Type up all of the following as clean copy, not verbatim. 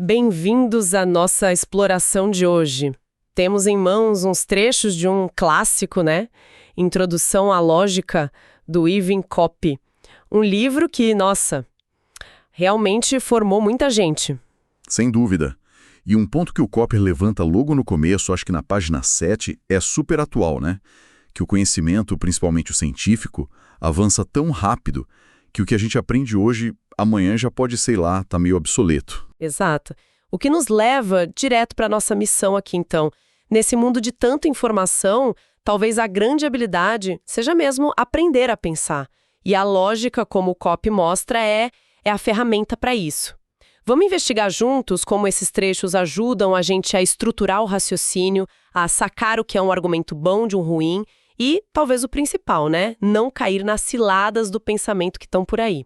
Bem-vindos à nossa exploração de hoje. Temos em mãos uns trechos de um clássico, né? Introdução à Lógica, do Ivan Coppi. Um livro que, nossa, realmente formou muita gente. Sem dúvida. E um ponto que o Copper levanta logo no começo, acho que na página 7, é super atual, né? Que o conhecimento, principalmente o científico, avança tão rápido que o que a gente aprende hoje, amanhã já pode, sei lá, tá meio obsoleto. Exato. O que nos leva direto para a nossa missão aqui, então. Nesse mundo de tanta informação, talvez a grande habilidade seja mesmo aprender a pensar. E a lógica, como o Coppi mostra, é a ferramenta para isso. Vamos investigar juntos como esses trechos ajudam a gente a estruturar o raciocínio, a sacar o que é um argumento bom de um ruim e, talvez o principal, né? Não cair nas ciladas do pensamento que estão por aí.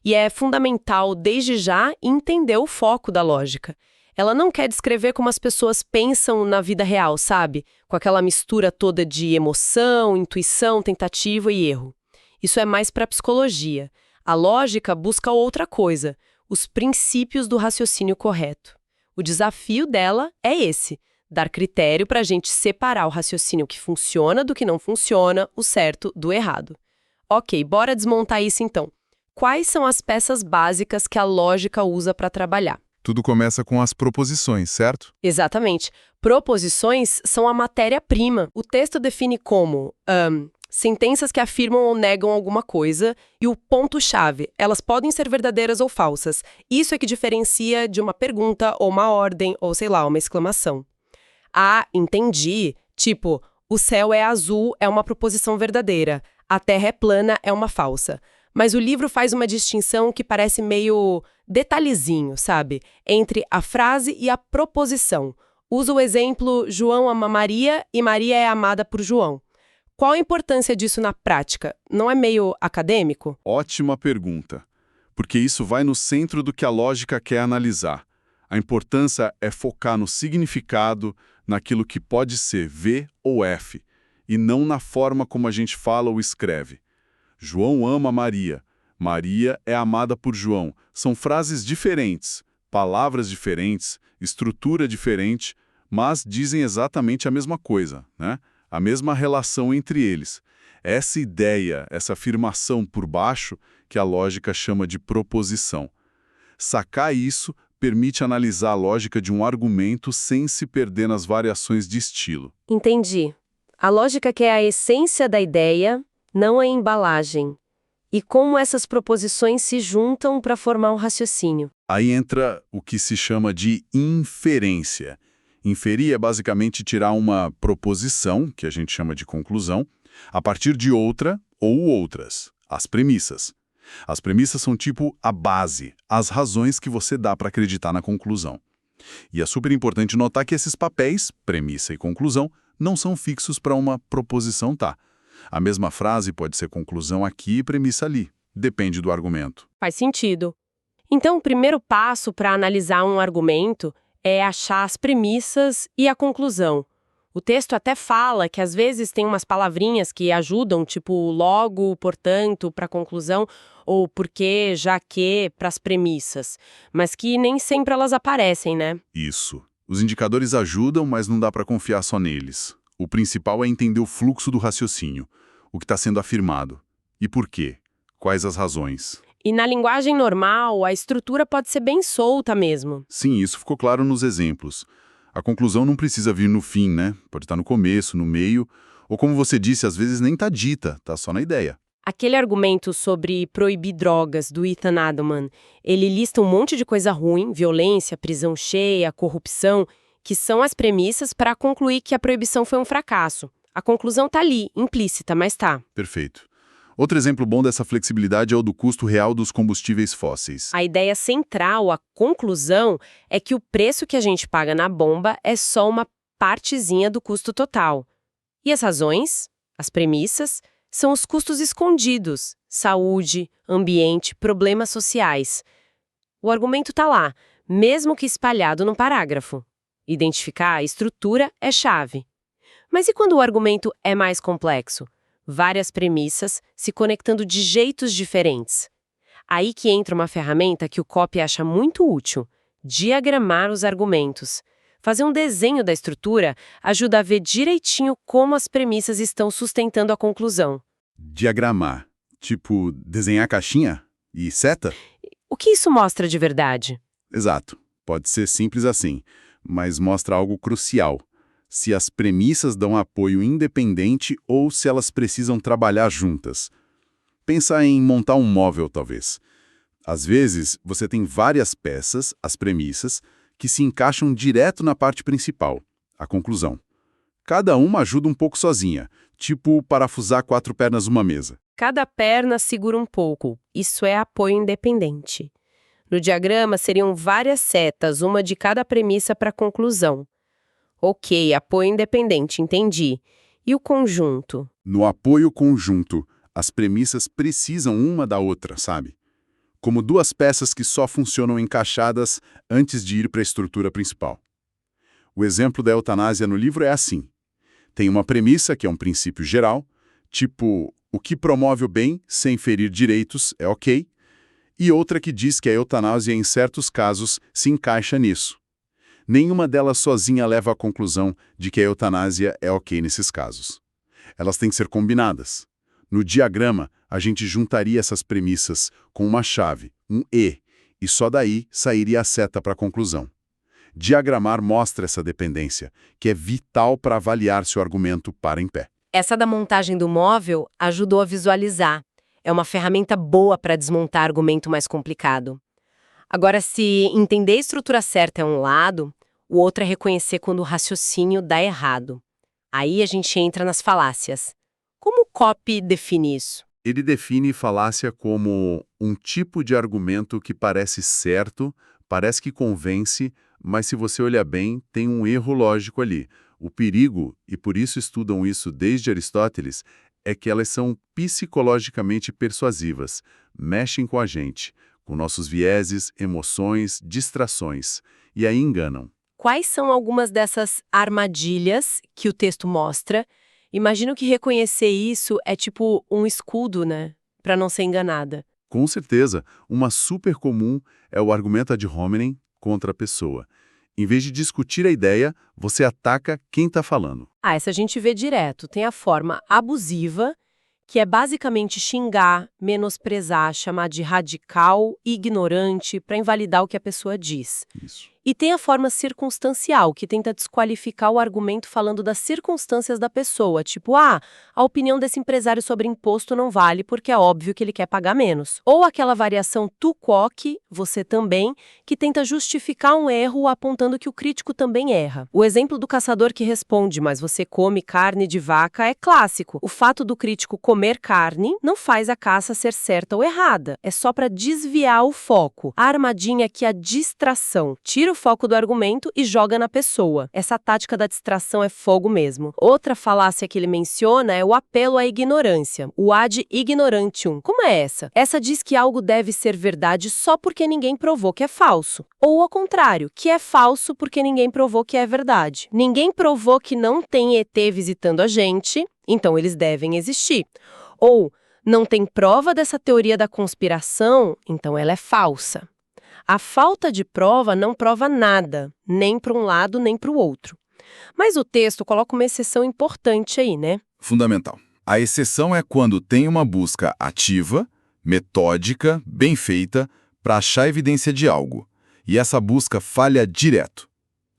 E é fundamental, desde já, entender o foco da lógica. Ela não quer descrever como as pessoas pensam na vida real, sabe? Com aquela mistura toda de emoção, intuição, tentativa e erro. Isso é mais para a psicologia. A lógica busca outra coisa, os princípios do raciocínio correto. O desafio dela é esse, dar critério para a gente separar o raciocínio que funciona do que não funciona, o certo do errado. Ok, bora desmontar isso então. Quais são as peças básicas que a lógica usa para trabalhar? Tudo começa com as proposições, certo? Exatamente. Proposições são a matéria-prima. O texto define como sentenças que afirmam ou negam alguma coisa e o ponto-chave. Elas podem ser verdadeiras ou falsas. Isso é que diferencia de uma pergunta ou uma ordem ou, sei lá, uma exclamação. Entendi. Tipo, o céu é azul é uma proposição verdadeira. A terra é plana é uma falsa. Mas o livro faz uma distinção que parece meio detalhezinho, sabe? Entre a frase e a proposição. Usa o exemplo João ama Maria e Maria é amada por João. Qual a importância disso na prática? Não é meio acadêmico? Ótima pergunta, porque isso vai no centro do que a lógica quer analisar. A importância é focar no significado, naquilo que pode ser V ou F, e não na forma como a gente fala ou escreve. João ama Maria. Maria é amada por João. São frases diferentes, palavras diferentes, estrutura diferente, mas dizem exatamente a mesma coisa, né? A mesma relação entre eles. Essa ideia, essa afirmação por baixo, que a lógica chama de proposição. Sacar isso permite analisar a lógica de um argumento sem se perder nas variações de estilo. Entendi. A lógica quer a essência da ideia, não a embalagem. E como essas proposições se juntam para formar um raciocínio. Aí entra o que se chama de inferência. Inferir é basicamente tirar uma proposição, que a gente chama de conclusão, a partir de outra ou outras, as premissas. As premissas são tipo a base, as razões que você dá para acreditar na conclusão. E é super importante notar que esses papéis, premissa e conclusão, não são fixos para uma proposição tá. A mesma frase pode ser conclusão aqui e premissa ali. Depende do argumento. Faz sentido. Então, o primeiro passo para analisar um argumento é achar as premissas e a conclusão. O texto até fala que às vezes tem umas palavrinhas que ajudam, tipo logo, portanto, para a conclusão, ou porque, já que, para as premissas. Mas que nem sempre elas aparecem, né? Isso. Os indicadores ajudam, mas não dá para confiar só neles. O principal é entender o fluxo do raciocínio, o que está sendo afirmado. E por quê? Quais as razões? E na linguagem normal, a estrutura pode ser bem solta mesmo. Sim, isso ficou claro nos exemplos. A conclusão não precisa vir no fim, né? Pode estar no começo, no meio, ou como você disse, às vezes nem está dita, está só na ideia. Aquele argumento sobre proibir drogas do Ethan Adamant, ele lista um monte de coisa ruim, violência, prisão cheia, corrupção, que são as premissas para concluir que a proibição foi um fracasso. A conclusão está ali, implícita, mas tá. Perfeito. Outro exemplo bom dessa flexibilidade é o do custo real dos combustíveis fósseis. A ideia central, a conclusão, é que o preço que a gente paga na bomba é só uma partezinha do custo total. E as razões, as premissas, são os custos escondidos: saúde, ambiente, problemas sociais. O argumento está lá, mesmo que espalhado num parágrafo. Identificar a estrutura é chave. Mas e quando o argumento é mais complexo? Várias premissas se conectando de jeitos diferentes. Aí que entra uma ferramenta que o Coppi acha muito útil, diagramar os argumentos. Fazer um desenho da estrutura ajuda a ver direitinho como as premissas estão sustentando a conclusão. Diagramar. Tipo, desenhar caixinha e seta? O que isso mostra de verdade? Exato. Pode ser simples assim, mas mostra algo crucial. Se as premissas dão apoio independente ou se elas precisam trabalhar juntas. Pensa em montar um móvel, talvez. Às vezes, você tem várias peças, as premissas, que se encaixam direto na parte principal, a conclusão. Cada uma ajuda um pouco sozinha, tipo parafusar 4 pernas numa mesa. Cada perna segura um pouco. Isso é apoio independente. No diagrama seriam várias setas, uma de cada premissa para a conclusão. Ok, apoio independente, entendi. E o conjunto? No apoio conjunto, as premissas precisam uma da outra, sabe? Como 2 peças que só funcionam encaixadas antes de ir para a estrutura principal. O exemplo da eutanásia no livro é assim. Tem uma premissa, que é um princípio geral, tipo, o que promove o bem sem ferir direitos é ok, e outra que diz que a eutanásia, em certos casos, se encaixa nisso. Nenhuma delas sozinha leva à conclusão de que a eutanásia é ok nesses casos. Elas têm que ser combinadas. No diagrama, a gente juntaria essas premissas com uma chave, um E, e só daí sairia a seta para a conclusão. Diagramar mostra essa dependência, que é vital para avaliar se o argumento para em pé. Essa da montagem do móvel ajudou a visualizar. É uma ferramenta boa para desmontar argumento mais complicado. Agora, se entender a estrutura certa é um lado, o outro é reconhecer quando o raciocínio dá errado. Aí a gente entra nas falácias. Como o Copy define isso? Ele define falácia como um tipo de argumento que parece certo, parece que convence, mas se você olhar bem, tem um erro lógico ali. O perigo, e por isso estudam isso desde Aristóteles, é que elas são psicologicamente persuasivas, mexem com a gente, com nossos vieses, emoções, distrações, e aí enganam. Quais são algumas dessas armadilhas que o texto mostra? Imagino que reconhecer isso é tipo um escudo, né? Para não ser enganada. Com certeza, uma super comum é o argumento ad hominem contra a pessoa. Em vez de discutir a ideia, você ataca quem está falando. Essa a gente vê direto. Tem a forma abusiva, que é basicamente xingar, menosprezar, chamar de radical e ignorante para invalidar o que a pessoa diz. Isso. E tem a forma circunstancial, que tenta desqualificar o argumento falando das circunstâncias da pessoa, tipo, a opinião desse empresário sobre imposto não vale porque é óbvio que ele quer pagar menos. Ou aquela variação tu quoque, você também, que tenta justificar um erro apontando que o crítico também erra. O exemplo do caçador que responde, mas você come carne de vaca, é clássico. O fato do crítico comer carne não faz a caça ser certa ou errada, é só para desviar o foco. A armadinha aqui é a distração. Tira o foco do argumento e joga na pessoa. Essa tática da distração é fogo mesmo. Outra falácia que ele menciona é o apelo à ignorância, o ad ignorantium. Como é essa? Essa diz que algo deve ser verdade só porque ninguém provou que é falso. Ou ao contrário, que é falso porque ninguém provou que é verdade. Ninguém provou que não tem ET visitando a gente, então eles devem existir. Ou não tem prova dessa teoria da conspiração, então ela é falsa. A falta de prova não prova nada, nem para um lado nem para o outro. Mas o texto coloca uma exceção importante aí, né? Fundamental. A exceção é quando tem uma busca ativa, metódica, bem feita, para achar evidência de algo, e essa busca falha direto.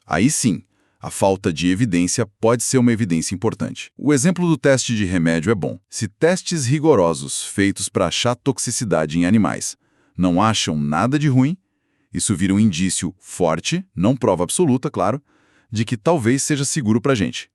Aí sim, a falta de evidência pode ser uma evidência importante. O exemplo do teste de remédio é bom. Se testes rigorosos feitos para achar toxicidade em animais não acham nada de ruim, isso vira um indício forte, não prova absoluta, claro, de que talvez seja seguro para a gente.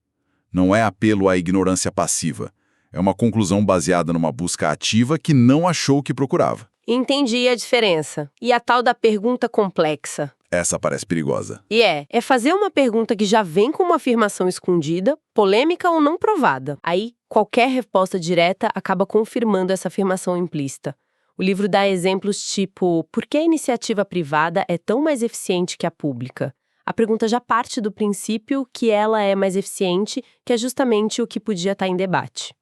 Não é apelo à ignorância passiva. É uma conclusão baseada numa busca ativa que não achou o que procurava. Entendi a diferença. E a tal da pergunta complexa? Essa parece perigosa. E é fazer uma pergunta que já vem com uma afirmação escondida, polêmica ou não provada. Aí, qualquer resposta direta acaba confirmando essa afirmação implícita. O livro dá exemplos tipo, por que a iniciativa privada é tão mais eficiente que a pública? A pergunta já parte do princípio que ela é mais eficiente, que é justamente o que podia estar em debate.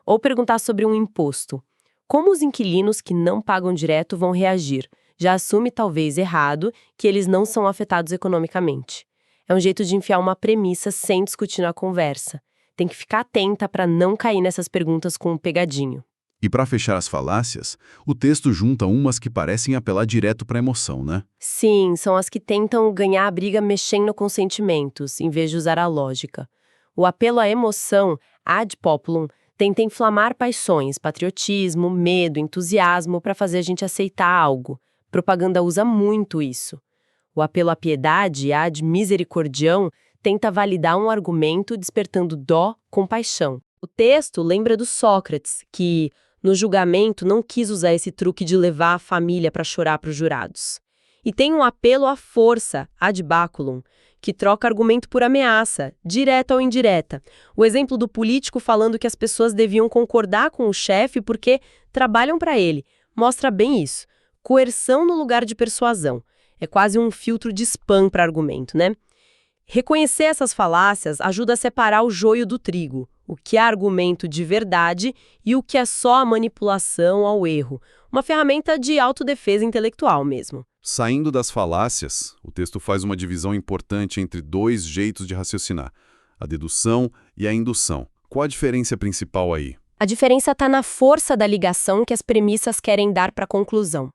Ou perguntar sobre um imposto. Como os inquilinos que não pagam direto vão reagir? Já assume, talvez errado, que eles não são afetados economicamente. É um jeito de enfiar uma premissa sem discutir na conversa. Tem que ficar atenta para não cair nessas perguntas com um pegadinho. E para fechar as falácias, o texto junta umas que parecem apelar direto para a emoção, né? Sim, são as que tentam ganhar a briga mexendo com sentimentos, em vez de usar a lógica. O apelo à emoção, ad populum, tenta inflamar paixões, patriotismo, medo, entusiasmo para fazer a gente aceitar algo. Propaganda usa muito isso. O apelo à piedade, ad misericordiam, tenta validar um argumento despertando dó, compaixão. O texto lembra do Sócrates, que, no julgamento, não quis usar esse truque de levar a família para chorar para os jurados. E tem um apelo à força, ad baculum, que troca argumento por ameaça, direta ou indireta. O exemplo do político falando que as pessoas deviam concordar com o chefe porque trabalham para ele mostra bem isso. Coerção no lugar de persuasão. É quase um filtro de spam para argumento, né? Reconhecer essas falácias ajuda a separar o joio do trigo, o que é argumento de verdade e o que é só a manipulação ao erro. Uma ferramenta de autodefesa intelectual mesmo. Saindo das falácias, o texto faz uma divisão importante entre dois jeitos de raciocinar, a dedução e a indução. Qual a diferença principal aí? A diferença está na força da ligação que as premissas querem dar para a conclusão.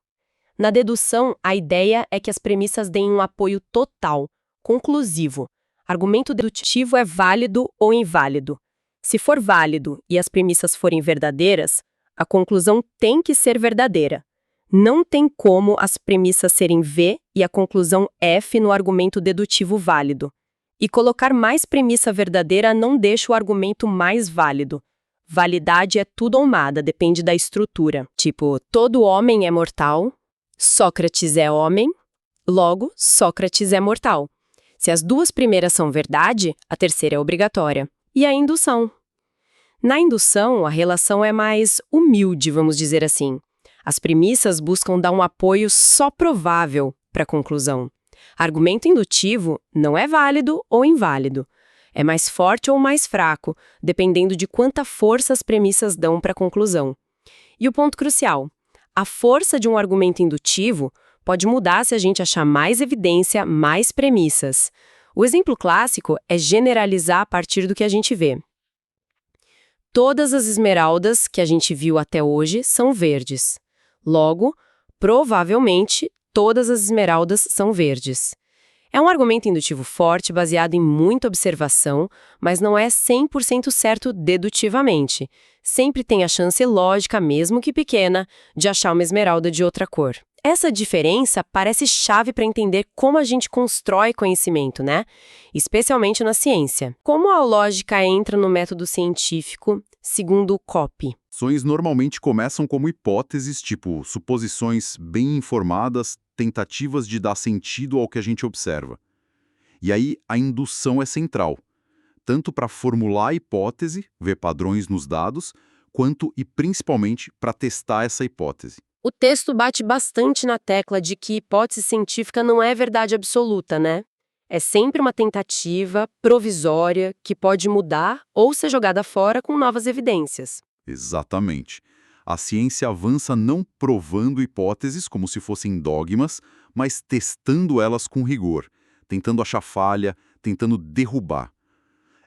Na dedução, a ideia é que as premissas deem um apoio total, conclusivo. Argumento dedutivo é válido ou inválido. Se for válido e as premissas forem verdadeiras, a conclusão tem que ser verdadeira. Não tem como as premissas serem V e a conclusão F no argumento dedutivo válido. E colocar mais premissa verdadeira não deixa o argumento mais válido. Validade é tudo ou nada, depende da estrutura. Tipo, todo homem é mortal, Sócrates é homem, logo, Sócrates é mortal. Se as duas primeiras são verdade, a terceira é obrigatória. E a indução? Na indução, a relação é mais humilde, vamos dizer assim. As premissas buscam dar um apoio só provável para a conclusão. Argumento indutivo não é válido ou inválido. É mais forte ou mais fraco, dependendo de quanta força as premissas dão para a conclusão. E o ponto crucial: a força de um argumento indutivo pode mudar se a gente achar mais evidência, mais premissas. O exemplo clássico é generalizar a partir do que a gente vê. Todas as esmeraldas que a gente viu até hoje são verdes. Logo, provavelmente, todas as esmeraldas são verdes. É um argumento indutivo forte, baseado em muita observação, mas não é 100% certo dedutivamente. Sempre tem a chance lógica, mesmo que pequena, de achar uma esmeralda de outra cor. Essa diferença parece chave para entender como a gente constrói conhecimento, né? Especialmente na ciência. Como a lógica entra no método científico, segundo o Coppi? Ações normalmente começam como hipóteses, tipo suposições bem informadas, tentativas de dar sentido ao que a gente observa. E aí a indução é central, tanto para formular a hipótese, ver padrões nos dados, quanto e principalmente para testar essa hipótese. O texto bate bastante na tecla de que hipótese científica não é verdade absoluta, né? É sempre uma tentativa provisória que pode mudar ou ser jogada fora com novas evidências. Exatamente. A ciência avança não provando hipóteses como se fossem dogmas, mas testando elas com rigor, tentando achar falha, tentando derrubar.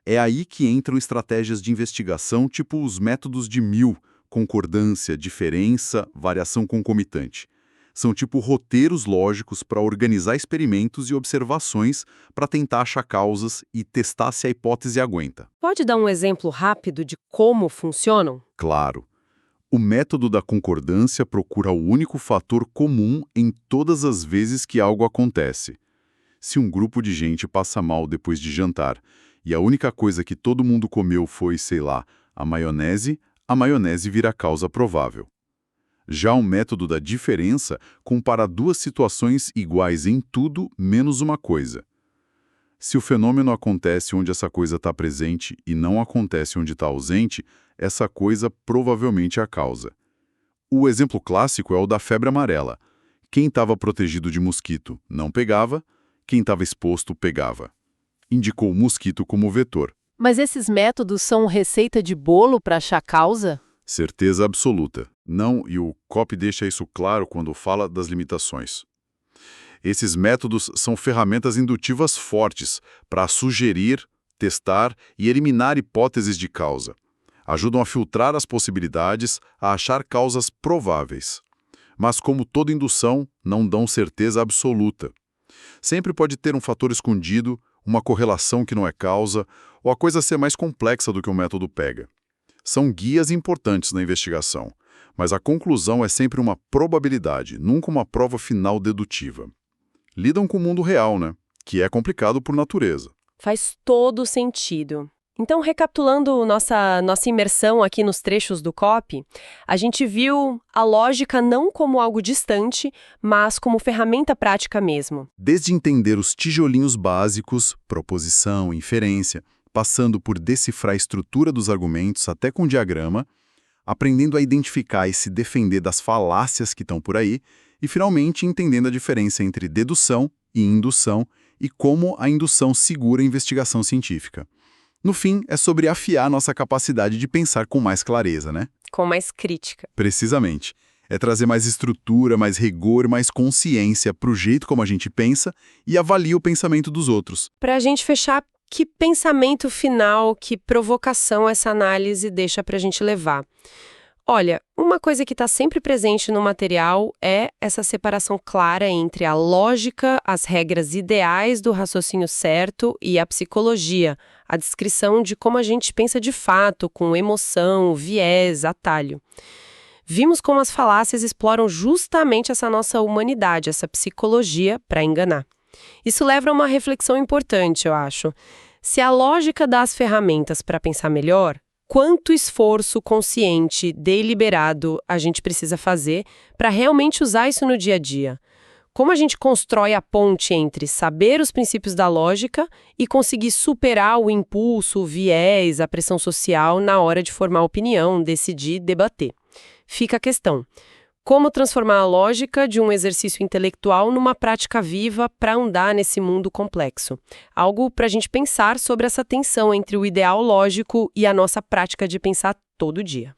É aí que entram estratégias de investigação tipo os métodos de Mill, concordância, diferença, variação concomitante. São tipo roteiros lógicos para organizar experimentos e observações para tentar achar causas e testar se a hipótese aguenta. Pode dar um exemplo rápido de como funcionam? Claro. O método da concordância procura o único fator comum em todas as vezes que algo acontece. Se um grupo de gente passa mal depois de jantar e a única coisa que todo mundo comeu foi, sei lá, a maionese vira causa provável. Já o método da diferença compara duas situações iguais em tudo menos uma coisa. Se o fenômeno acontece onde essa coisa está presente e não acontece onde está ausente, essa coisa provavelmente é a causa. O exemplo clássico é o da febre amarela. Quem estava protegido de mosquito não pegava, quem estava exposto pegava. Indicou o mosquito como vetor. Mas esses métodos são receita de bolo para achar causa? Certeza absoluta. Não, e o Copy deixa isso claro quando fala das limitações. Esses métodos são ferramentas indutivas fortes para sugerir, testar e eliminar hipóteses de causa. Ajudam a filtrar as possibilidades, a achar causas prováveis. Mas, como toda indução, não dão certeza absoluta. Sempre pode ter um fator escondido, uma correlação que não é causa, ou a coisa ser mais complexa do que o método pega. São guias importantes na investigação, mas a conclusão é sempre uma probabilidade, nunca uma prova final dedutiva. Lidam com o mundo real, né? Que é complicado por natureza. Faz todo sentido. Então, recapitulando nossa imersão aqui nos trechos do Copy, a gente viu a lógica não como algo distante, mas como ferramenta prática mesmo. Desde entender os tijolinhos básicos, proposição, inferência, passando por decifrar a estrutura dos argumentos até com diagrama, aprendendo a identificar e se defender das falácias que estão por aí, e finalmente entendendo a diferença entre dedução e indução e como a indução segura a investigação científica. No fim, é sobre afiar nossa capacidade de pensar com mais clareza, né? Com mais crítica. Precisamente. É trazer mais estrutura, mais rigor, mais consciência para o jeito como a gente pensa e avalia o pensamento dos outros. Para a gente fechar, que pensamento final, que provocação essa análise deixa para a gente levar? Olha, uma coisa que está sempre presente no material é essa separação clara entre a lógica, as regras ideais do raciocínio certo e a psicologia, a descrição de como a gente pensa de fato, com emoção, viés, atalho. Vimos como as falácias exploram justamente essa nossa humanidade, essa psicologia, para enganar. Isso leva a uma reflexão importante, eu acho. Se a lógica dá as ferramentas para pensar melhor, quanto esforço consciente, deliberado a gente precisa fazer para realmente usar isso no dia a dia? Como a gente constrói a ponte entre saber os princípios da lógica e conseguir superar o impulso, o viés, a pressão social na hora de formar opinião, decidir, debater? Fica a questão. Como transformar a lógica de um exercício intelectual numa prática viva para andar nesse mundo complexo? Algo para a gente pensar sobre essa tensão entre o ideal lógico e a nossa prática de pensar todo dia.